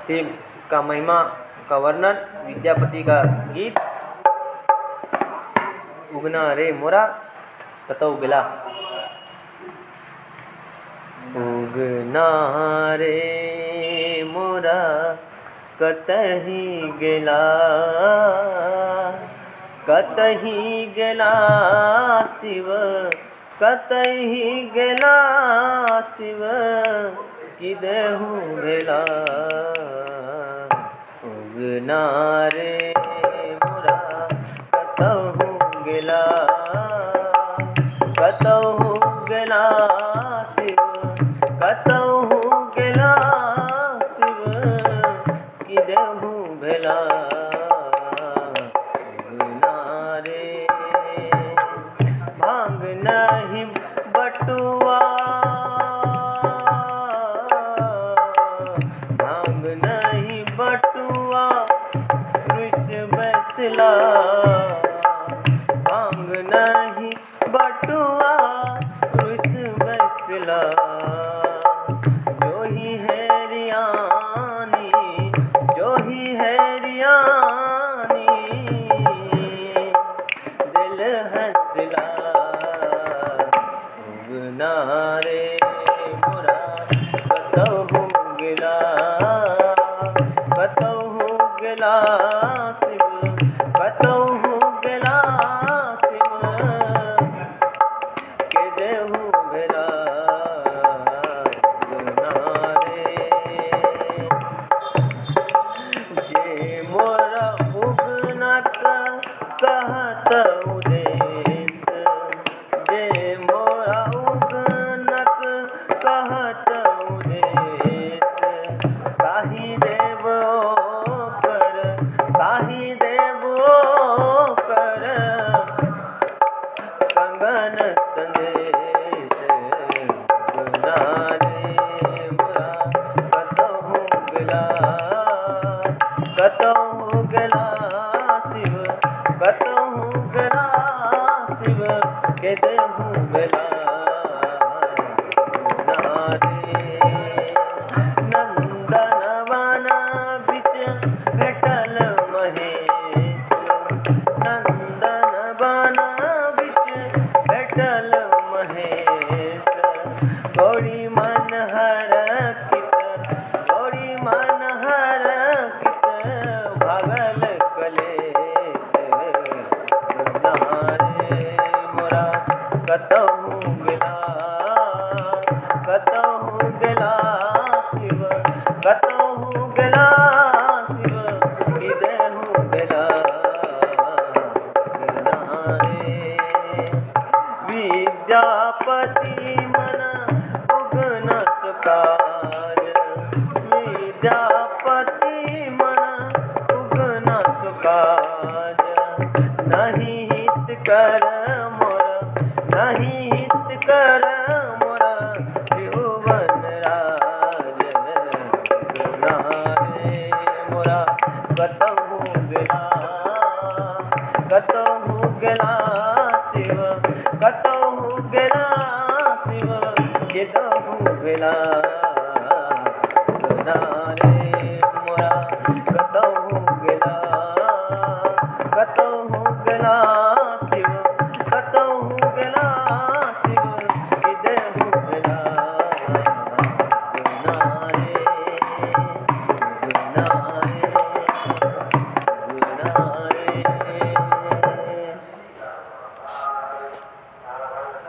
शिव का महिमा का वर्णन, विद्यापति का गीत। उगना रे मोरा कतौ गिला। उगना रे मोरा कतही गेला, कतही गेला शिव, कतही गेला शिव, किदेहु भेला। उगना रे मोरा कतहु गेला, कतहु गेला शिव, कतहु गेला शिव, किदेहु भेला। उगना रे भांग नहीं बटुआ, भांग नहीं बटुआ रुस बैसला, भांग नहीं बटुआ रुस बैसला। जो ही है रियानी, जो ही है रियानी, दिल हंसला। उगना रे मोरा कतहु गिला, कतहु गिला शिव, कतहु गिला शिव, किदेहु भेला। उगना रे जे मोरा उगनक कहत उदेश, जे मोरा उगनक कहत उदेश, ताहि देव कर, ताहि देव कर कंगन संदेश। उगना रे मोरा कतहु गिला, कतहु गिला शिव, कतहु गिला शिव, किदेहु भेला। उगना रे नंदन वन बिच भेटल महेश, नंदन वन बिच भेटल महेश। गौरी मन हरखित, गौरी मन हरखित भागल कलेश। उगना रे मोरा कतहु गिला, कतहु गिला शिव, कतहु गिला